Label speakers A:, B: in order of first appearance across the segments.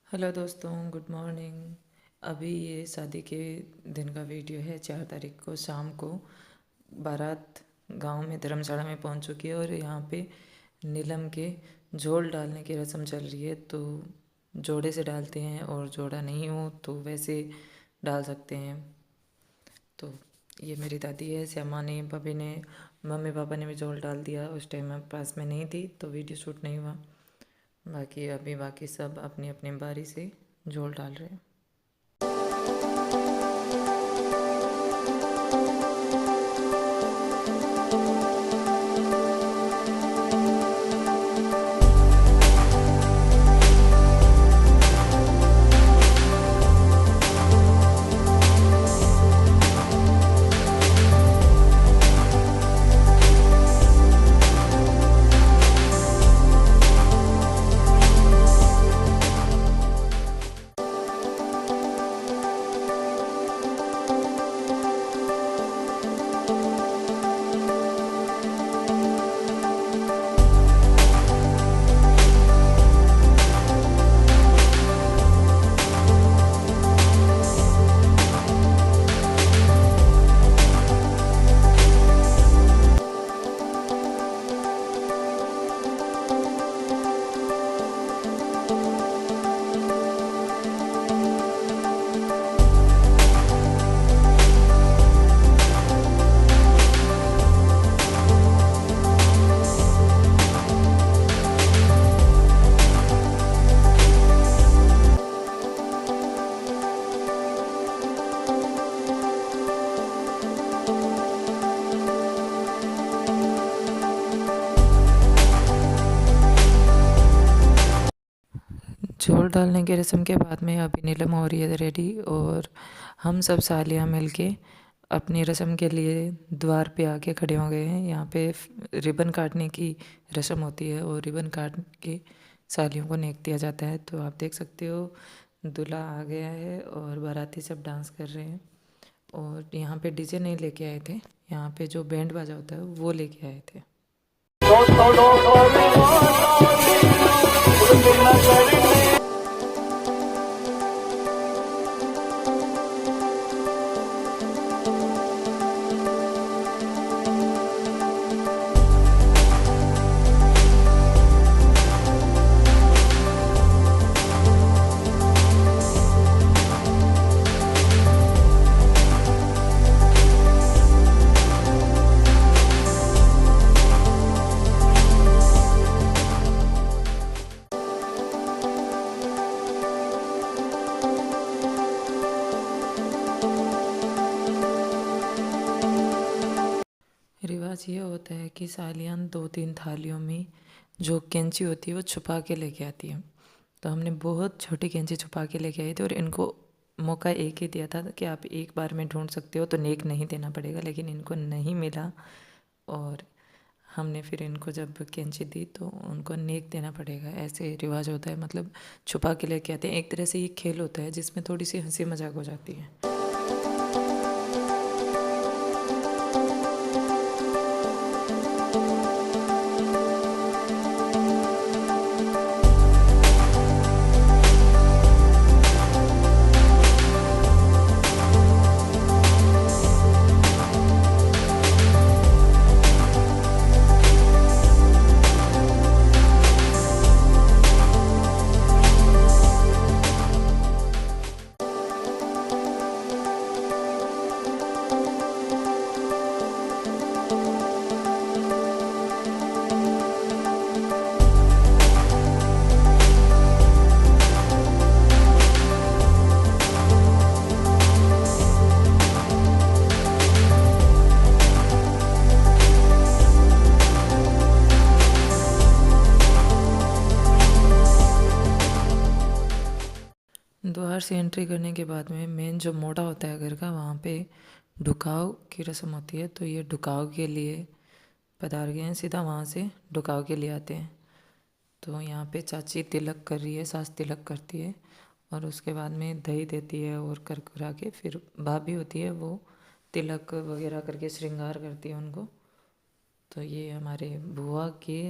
A: Hello दोस्तों, good morning. अभी ये शादी के दिन का वीडियो है। 4 तारीख को शाम को बारात गांव में धर्मशाला में पहुंच चुकी है और यहाँ पे नीलम के जोड़ डालने की रस्म चल रही है। तो जोड़े से डालते हैं और जोड़ा नहीं हो तो वैसे डाल सकते हैं। तो ये मेरी दादी है, श्यामा ने, भाभी ने, मम्मी पापा ने भी जोड़ डाल दिया। उस टाइम मैं पास में नहीं थी तो वीडियो शूट नहीं हुआ। बाकी सब अपनी अपनी बारी से जोड़ डाल रहे हैं। जोड़ डालने की रस्म के बाद में अभी नीलम हो रही है रेडी और हम सब सालियाँ मिलके अपनी रस्म के लिए द्वार पे आके खड़े हो गए हैं। यहाँ पे रिबन काटने की रस्म होती है और रिबन काट के सालियों को नेक दिया जाता है। तो आप देख सकते हो दूल्हा आ गया है और बाराती सब डांस कर रहे हैं। और यहाँ पे डीजे नहीं लेके आए थे, यहाँ पे जो बैंड बाजा होता है वो लेके आए थे। रिवाज ये होता है कि सालियाँ 2-3 थालियों में जो कैंची होती है वो छुपा के लेके आती है। तो हमने बहुत छोटी कैंची छुपा के लेके आए थे और इनको मौका एक ही दिया था कि आप एक बार में ढूंढ सकते हो तो नेक नहीं देना पड़ेगा, लेकिन इनको नहीं मिला और हमने फिर इनको जब कैंची दी तो उनको नेक देना पड़ेगा। ऐसे रिवाज होता है, मतलब छुपा के लेके आते हैं। एक तरह से ये खेल होता है जिसमें थोड़ी सी हंसी मजाक हो जाती है। द्वार से एंट्री करने के बाद में मेन जो मोड़ा होता है घर का, वहाँ पे ढुकाव की रस्म होती है। तो ये ढुकाव के लिए पधार गए हैं, सीधा वहाँ से ढुकाव के लिए आते हैं। तो यहाँ पे चाची तिलक कर रही है, सास तिलक करती है और उसके बाद में दही देती है और कर करा के फिर भाभी होती है वो तिलक वगैरह करके श्रृंगार करती है उनको। तो ये हमारे बुआ के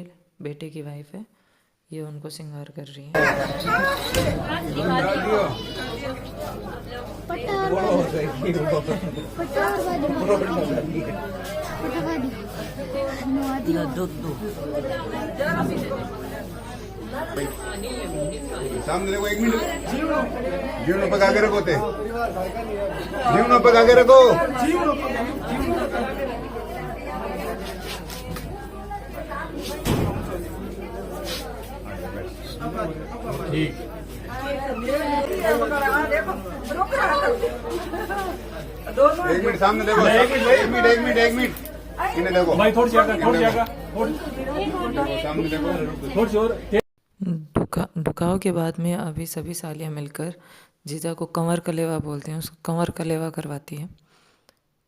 A: बेटे की वाइफ है, ये उनको श्रृंगार कर रही है।
B: सामने देखो, 1 मिनट जीवन पका के रखो, जीवन पका के रखो। ठीक, 1 मिनट सामने देखो, 1 मिनट इन्हें देखो
C: भाई, थोड़ी जगह
B: सामने देखो,
C: थोड़ी और
A: डुकाव के बाद में अभी सभी सालियाँ मिलकर जीजा को कंवर कलेवा बोलते हैं, उसको कंवर कलेवा करवाती है।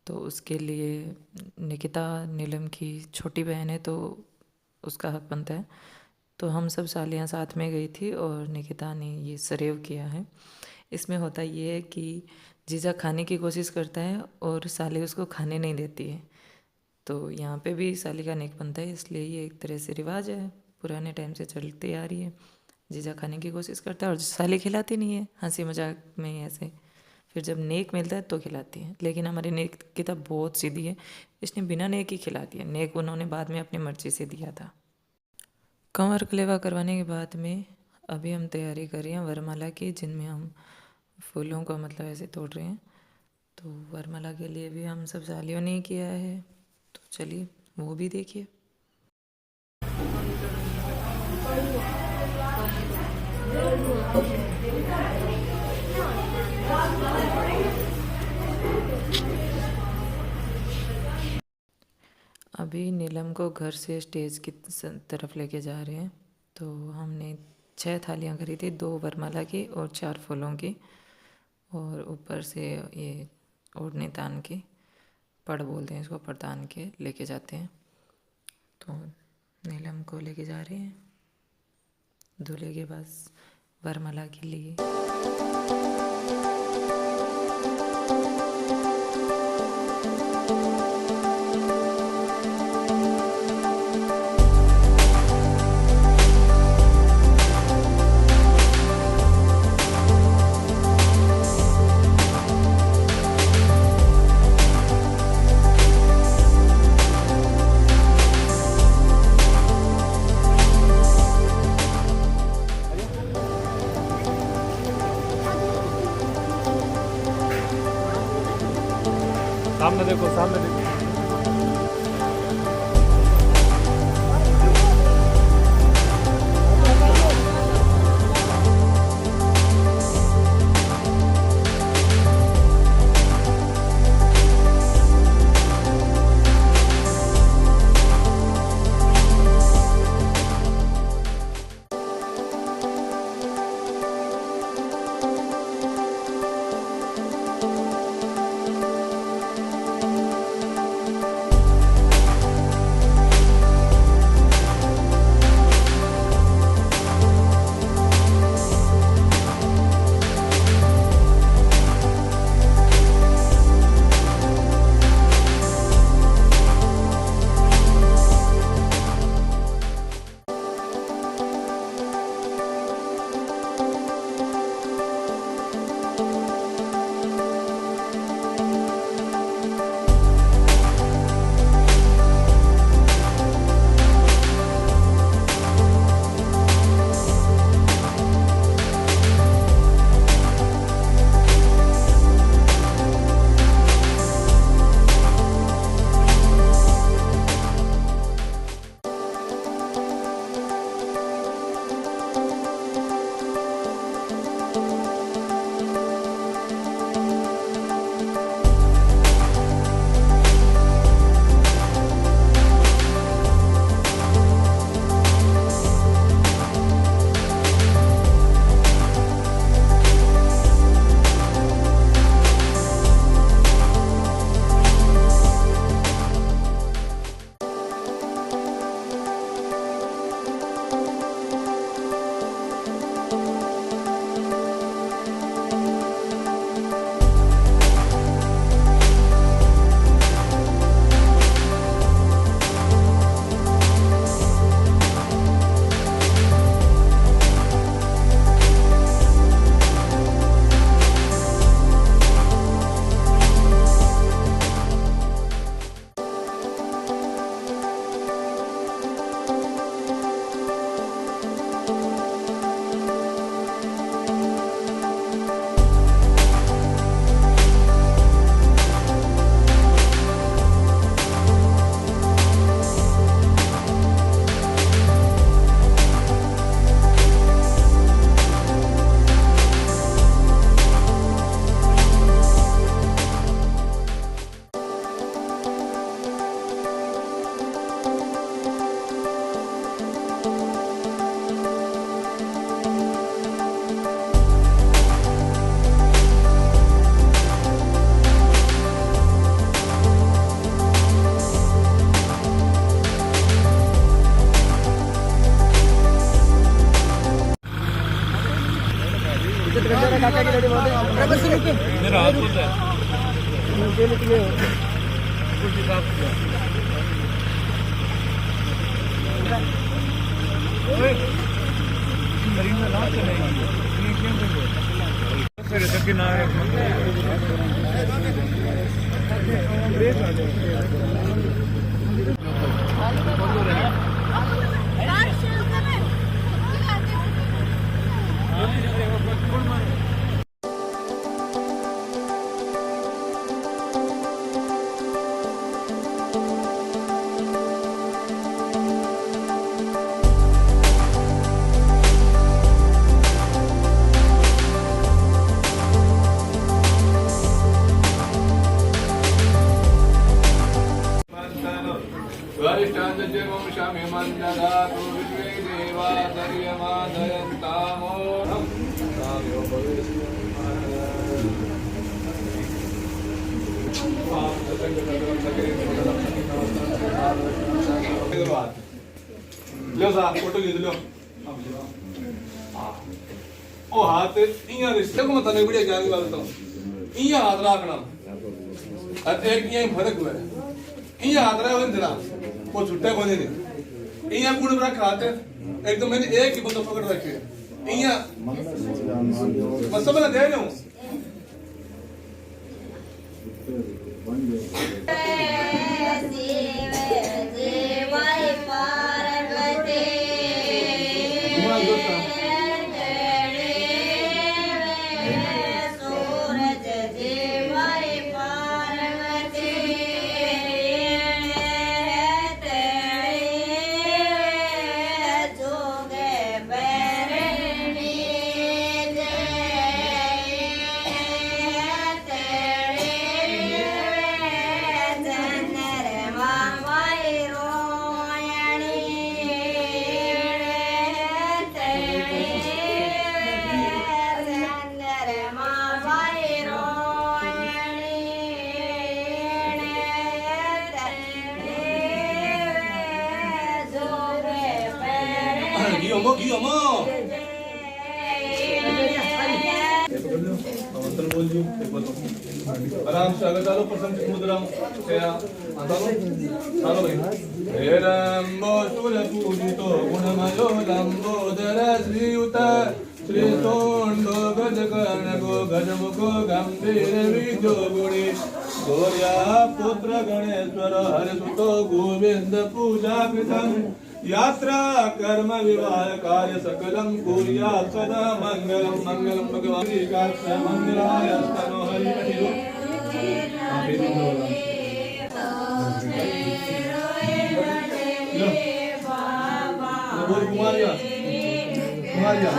A: तो उसके लिए निकिता नीलम की छोटी बहन है तो उसका हक बनता है। तो हम सब सालियाँ साथ में गई थी और निकिता ने ये सरेव किया है। इसमें होता ये है कि जीजा खाने की कोशिश करता है और साली उसको खाने नहीं देती है। तो यहाँ पे भी साली का नेक बनता है, इसलिए ये एक तरह से रिवाज है, पुराने टाइम से चलती आ रही है। जीजा खाने की कोशिश करता है और साली खिलाती नहीं है, हंसी मजाक में ऐसे। फिर जब नेक मिलता है तो खिलाती है। लेकिन हमारी नेक किताब बहुत सीधी है, इसने बिना नेक ही खिला दिया। नेक उन्होंने बाद में अपनी मर्जी से दिया था। कंवर कलेवा करवाने के बाद में अभी हम तैयारी कर रहे हैं वरमाला की, जिनमें हम फूलों को मतलब ऐसे तोड़ रहे हैं। तो वरमाला के लिए भी हम सब सालियों ने किया है, तो चलिए वो भी देखिए। अभी नीलम को घर से स्टेज की तरफ लेके जा रहे हैं। तो हमने 6 थालियाँ खरीदी, 2 वरमाला की और 4 फूलों की, और ऊपर से ये ओढ़ने तान के, पड़ बोलते हैं इसको, पड़तान के लेके जाते हैं। तो नीलम को लेके जा रहे हैं दूल्हे के पास वरमाला के लिए।
C: सामने देखो, सामने देखो। मेरा हाथ खुल रहा है कुर्सी साफ किया मरीन में लाश चलेगी ये क्यों करेंगे फिर तक ना
D: लो सा फोटो ले लो ओ हाथ इया रिश्ते को मत ने वीडियो क्या की बात तो इया हाथ रखना और एक इया फर्क हुआ इया हाथ रहा है जरा वो छुट्टे कोने ने इया कुड़ रख हाथ एकदम मैंने एक ही बंदा पकड़ रखे इया बस सब ना दे लो आराम से अगर डालो प्रसन्न मुद्रा से डालो डालो भाई हे रामो सुर पूजितो गुणमयो लंबोदर श्रीयुत श्री तोंडो गजकर्ण गो गजमुखो गंभीर विजो गुणी गौर्या पुत्र गणेश्वर हरिसुतो गोविंद पूजा कृतं यात्रा कर्म विवाह कार्य सकलम कुर्या सदा मंगलम मंगलम भगवान श्री काष्ठ मंगलाय स्तनो हरि हरि बोल कुमारिया कुमारिया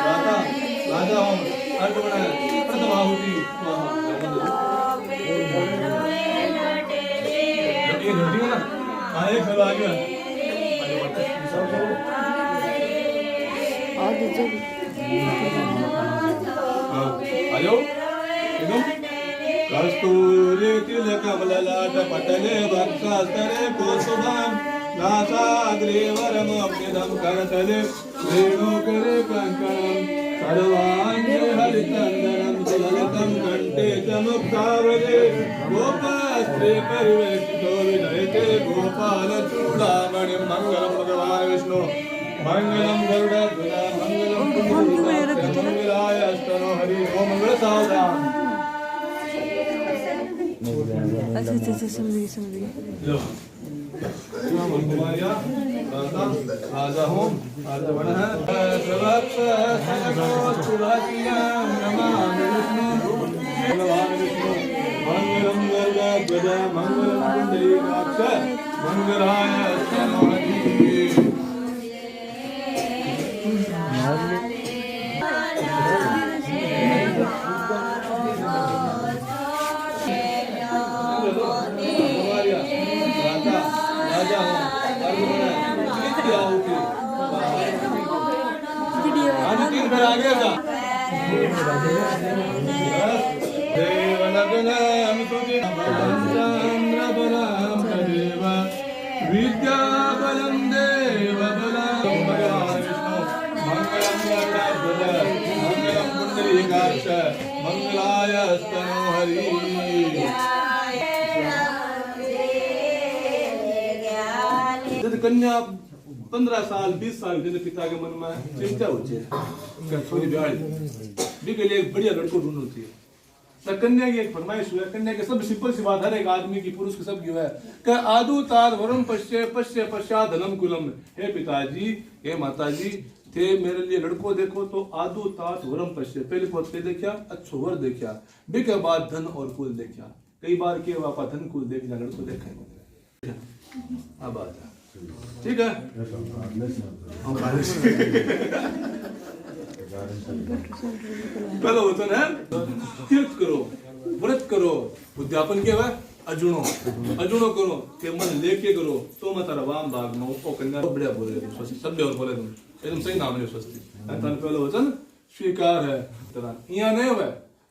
D: राजा राजा हम अर्थ बनाए प्रथम आहुति ये घटी है ना आए चलो आ गया आयो एकदम कस्तूरी तिलकमललाट पटले वक्षस्थले कुसुमं नासाग्रे वरमभ्यदं करतले वेणुकरे कङ्कणं सर्वाङ्गे हरिचन्दनं सुललितं कण्ठे च मुक्तावृते गोपास्त्रे परिवेष्टितो विनयते गोपालचूडामणिं मङ्गलं भगवान् विष्णु मंगलम गरुड़ध्वजा मंगलम मंगलाय स्तनो हरि ओम मंगल सावधान
E: अच्छा समझ गई
D: लो कुमारिया राजा होम राजा बना है प्रभक्त सनको सुभाषिया नमामि विष्णु भगवान विष्णु मंगलम गरुड़ध्वजा मंगलम पुंडरीकाक्ष मंगलाय स्तनो हरि आगे जा देवलग्नम चंद्रबलम देव विद्याबलम देवबलम भगवान विष्णु मंगलम गरुड़ध्वज मंगलम पुंडरीकाक्ष पुंडरीकाक्ष मंगलाय स्तनोहरि। जब कन्या 15 साल 20 साल के पिता के मन में चिंता होती है थोड़ी ब्याड़ी भी के लिए एक बढ़िया लड़को ढूंढ होती है। तो कन्या की एक फरमाइश हुआ, कन्या के सब सिंपल सी बात हर एक आदमी की पुरुष की सब की है कि आदु तार वरम पश्य पश्य पश्चात धनम कुलम। हे पिताजी हे माताजी थे मेरे लिए लड़को देखो तो आदु तात वरम पश्य, पहले पद पे देखा अच्छो वर देखा, बी के बाद धन और कुल देखा। कई बार के वापा धन कुल देखना लड़को देखा अब बात है ठीक है। पहला वचन है तीर्थ करो व्रत करो, उद्यापन के वह अजुणो अजुणो करो के मन लेके करो तो मैं तारा वाम भाग में ओ कन्या बढ़िया बोले तुम स्वस्ति शब्द और बोले तुम एकदम सही नाम है स्वस्ति। तन पहला वचन स्वीकार है तेरा यहाँ नहीं हुआ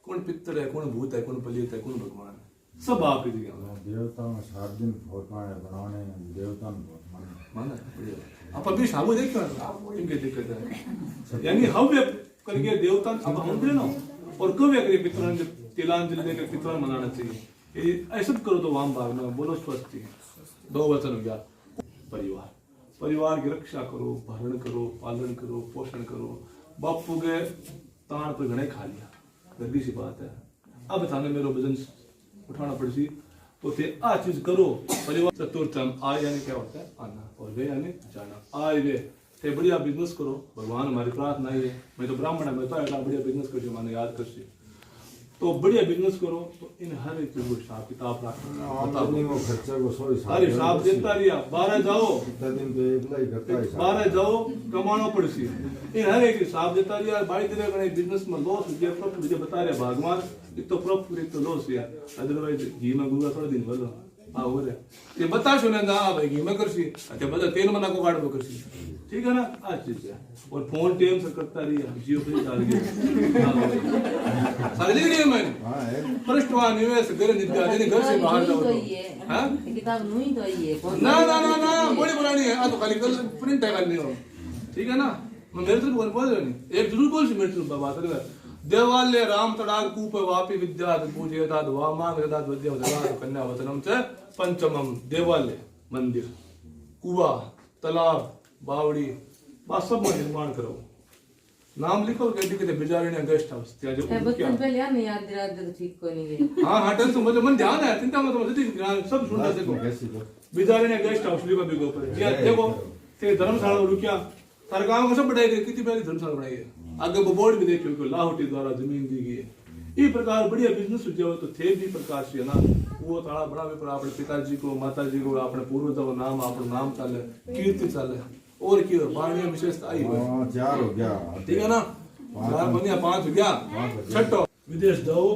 D: कौन पितर है कौन भूत है कौन पलित है कौन भगवान है सब आप ही जगह
F: देवता में 7 दिन फोटवाने बनाने देवता
D: माना आप अभी साबु देखो इनके दिक्कत है यानी हव्य करके देवता अब हम ना और कव्य करके पितरान तिलांजलि देकर पितरान मनाना चाहिए ऐसा करो तो वाम भाग में बोलो स्वस्ति। 2 वचन हो गया परिवार परिवार की रक्षा करो भरण करो पालन करो पोषण करो। बापू के तान पर घने खा लिया गद्दी सी बात है अब थाने मेरो वजन उठाना पड़सी तो थे आ चीज करो। परिवार चतुर्थम आय यानी क्या होता है आना और वे यानी जाना। आय वे थे बढ़िया बिजनेस करो भगवान हमारी प्रार्थना है मैं तो ब्राह्मण है मैं तो ऐसा बढ़िया बिजनेस कर माने याद कर तो बढ़िया बिजनेस करो तो इन हर एक चीज को हिसाब किताब
F: वो खर्चा को सो
D: हर हिसाब देता रिया 12 जाओ
F: दिन तो एकला ही करता है
D: 12 जाओ कमाना पड़सी इन हर एक हिसाब देता रिया 22 दिन का बिजनेस में लॉस हो गया प्रॉफिट मुझे बता रहे भगवान एक तो प्रॉफिट एक तो लॉस या अदरवाइज घी में गुगा थोड़ा दिन बोलो हाँ हो रहा ये बता सुने ना भाई घी में करसी अच्छा बता तेल मना को काट करसी ठीक है ना आज चीज है और फोन टेम से करता रही जियो पे डाल गया सारे लिख दिए मैंने पृष्ठवा निवेश घर नित्या यानी घर से बाहर जाओ हां
E: किताब नहीं तो ये
D: ना ना ना ना बड़ी पुरानी है आ तो खाली कल प्रिंट है करनी हो ठीक है ना मैं मेरे तो बोल रहा नहीं एक जरूर बोल सी मेरे तो बात है देवालय राम तड़ाग कूप वापी विद्या पूजे दाद वामान दाद विद्या दलाल कन्या वचनम च पंचमम देवालय मंदिर कुआ तालाब बावड़ी बस सब निर्माण करो नाम लिखो कहती कहते बिजारी ने गेस्ट हाउस त्या जो
E: बचपन पहले यार नहीं याद दिला दे ठीक को नहीं गई
D: हां हां टेंशन मुझे मन ध्यान है चिंता मत मत सब सुन रहे देखो बिजारी ने गेस्ट हाउस लिखो भी ऊपर ये देखो ते धर्मशाला रुकिया सारे गांव को सब बढ़ाई गई कितनी पहले धर्मशाला बनाई है आगे वो बोर्ड भी देखियो कि लाहौटी द्वारा जमीन दी गई है ये प्रकार बढ़िया बिजनेस हो जाओ तो थे भी प्रकार से ना वो ताड़ा बड़ा भी पर अपने पिताजी को माताजी को अपने पूर्वज का नाम अपना नाम चले कीर्ति चले और क्यों वाणिया विशेषता आई हुई
F: 4 हो गया
D: ठीक है ना 4 बनिया 5 हो गया छठो विदेश जाओ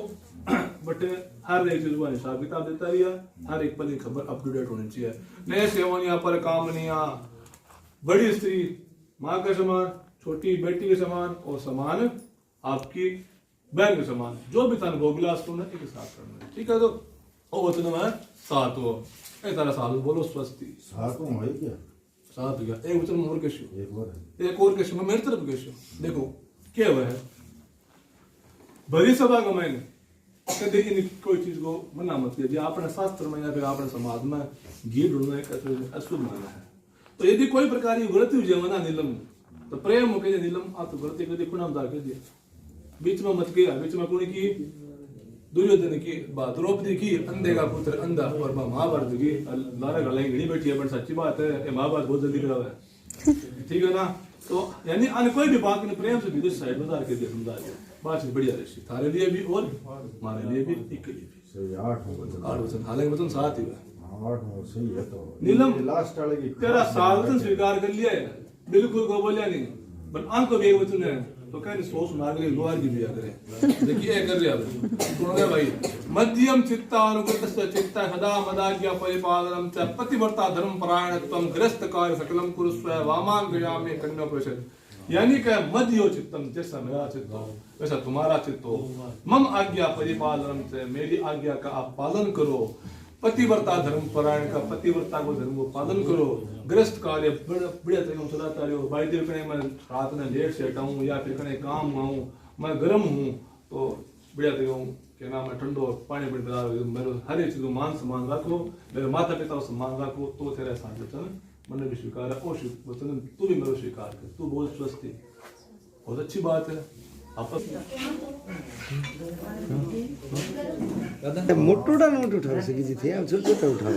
D: बट हर एक चीज का हिसाब किताब देता रहिए हर एक पल की खबर अप टू डेट होनी चाहिए नए सेवनिया पर कामनिया बड़ी स्त्री माँ के समान छोटी बेटी के समान और समान आपकी बहन के समान जो भी था भोगलास को एक साथ करना ठीक है तो ओ वचन में 7 हो ए तारा साल बोलो स्वस्ति
F: 7 हो क्या
D: 7 हो गया एक वचन और केशु
F: एक
D: और केशु मेरी तरफ केशु देखो क्या हुआ है भरी सभा का मैंने कभी इन कोई चीज को मना मत किया अपने शास्त्र में या फिर अपने समाज में घी ढूंढना एक अशुभ माना है तो यदि कोई प्रकार की व्रत हुई मना नीलम तो प्रेम के नीलम आप तो व्रत कभी खुणामदार कर दिया बीच में मत गया बीच में कौन की दुर्योधन की बात द्रौपदी की अंधे का पुत्र अंधा और महाभारत की लारा गलाई घड़ी बैठी है बट सच्ची बात है महाभारत बहुत जल्दी करा है ठीक है ना तो यानी अन्य कोई भी बात ने प्रेम से विदेश साइड बता के दिया समझा दिया बात बढ़िया रही थारे लिए भी और हमारे लिए भी एक के लिए भी
F: सही 8
D: वचन हालांकि वचन 7 ही है
F: 8 हो सही है तो
D: नीलम
F: लास्ट वाले की
D: तेरा साल वचन स्वीकार कर लिया है बिल्कुल को बोलिया नहीं पर अंक भी एक वचन है तो कहीं सोच मार के लोहार की भी करे देखिए कर लिया सुनो भाई मध्यम चित्तानुगतस्य चित्ता सदा मदाज्ञा परिपालनम च पतिव्रता धर्म परायणत्वम ग्रस्त कार्य सकलम कुरुस्व वामां गयामे कन्या प्रवेश यानी कि मध्यो चित्तम जैसा मेरा चित्त हो वैसा तुम्हारा चित्त हो मम आज्ञा परिपालनम से मेरी आज्ञा का आप पालन करो पतिव्रता धर्म परायण का पतिव्रता को धर्म को पालन करो ग्रस्त कार्य बढ़िया तरीके से चलाता रहो भाई देव कने मैं रात में लेट से हटाऊं या फिर कने काम आऊं मैं गर्म हूँ तो बढ़िया तरीके क्या नाम है ठंडो पानी पड़ी पिला मेरे हर एक चीज मान सम्मान रखो, मेरे माता पिता को सम्मान रखो, तो तेरे साथ वचन मैंने भी स्वीकार है और वचन तू भी मेरे स्वीकार कर, तू बहुत स्वस्थ है, बहुत अच्छी बात है। आपस
G: मोटोटा नोट उठाओ सकी जी थे, छोटे छोटे उठाओ।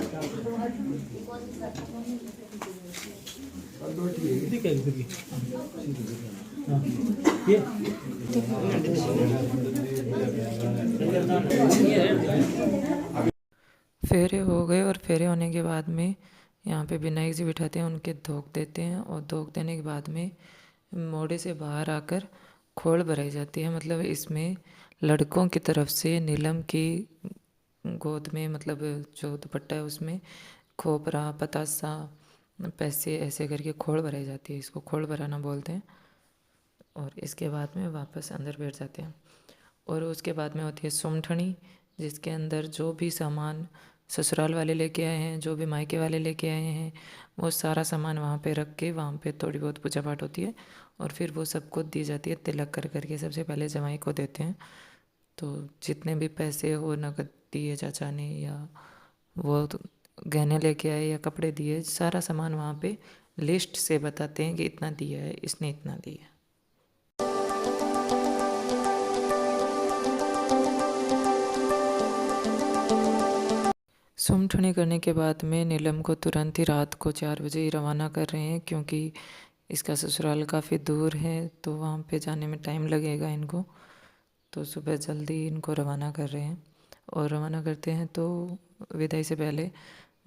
A: फेरे हो गए और फेरे होने के बाद में यहाँ पे विनायक जी बिठाते हैं, उनके धोख देते हैं और धोख देने के बाद में मोड़े से बाहर आकर खोल भराई जाती है। मतलब इसमें लड़कों की तरफ से नीलम की गोद में मतलब जो दुपट्टा है उसमें खोपरा पतासा पैसे ऐसे करके खोल भराई जाती है, इसको खोल भराना बोलते हैं। और इसके बाद में वापस अंदर बैठ जाते हैं। और उसके बाद में होती है सुमठनी, जिसके अंदर जो भी सामान ससुराल वाले लेके आए हैं, जो भी मायके वाले लेके आए हैं, वो सारा सामान वहाँ पे रख के वहाँ पे थोड़ी बहुत पूजा पाठ होती है और फिर वो सबको दी जाती है तिलक कर करके। सबसे पहले जमाई को देते हैं, तो जितने भी पैसे हो नकद दिए चाचा ने या वो गहने लेके आए या कपड़े दिए, सारा सामान वहाँ पे लिस्ट से बताते हैं कि इतना दिया है, इसने इतना दिया है। सुमठनी करने के बाद में नीलम को तुरंत ही रात को 4 बजे ही रवाना कर रहे हैं, क्योंकि इसका ससुराल काफ़ी दूर है तो वहाँ पे जाने में टाइम लगेगा इनको। तो सुबह जल्दी इनको रवाना कर रहे हैं। और रवाना करते हैं तो विदाई से पहले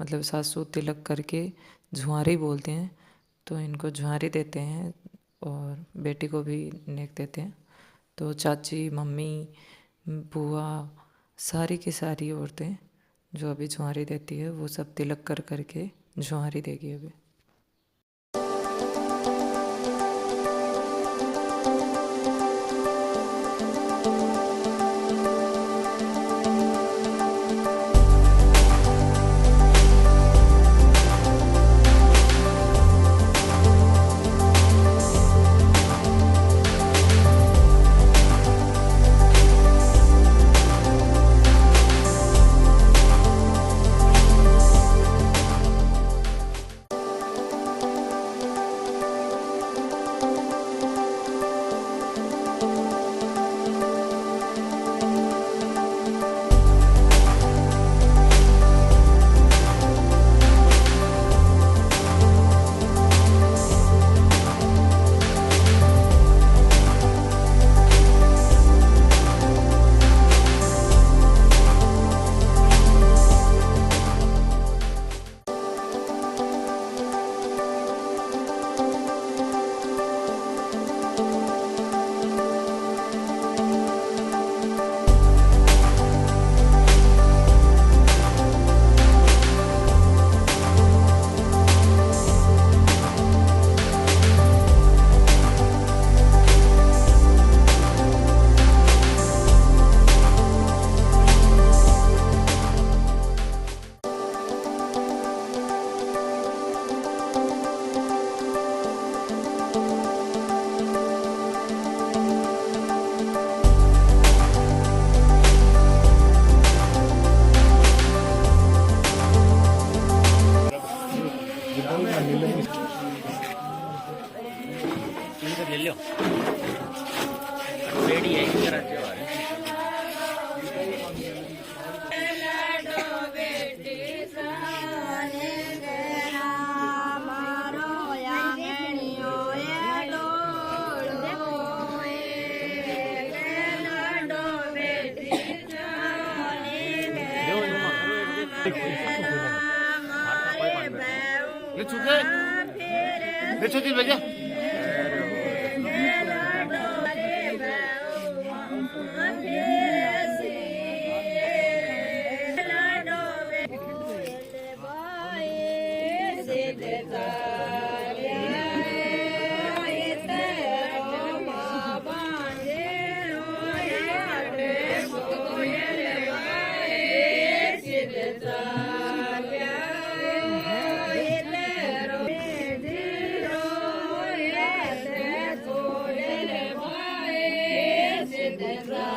A: मतलब सासू तिलक करके झुआरी बोलते हैं, तो इनको झुआरी देते हैं और बेटी को भी नेक देते हैं। तो चाची मम्मी बुआ सारी की सारी औरतें जो अभी झुआरी देती है वो सब तिलक कर करके झुआरी देगी अभी।
H: ले लो रेडी है इधर आ जाओ। ले छोटी भैया
E: नेत्र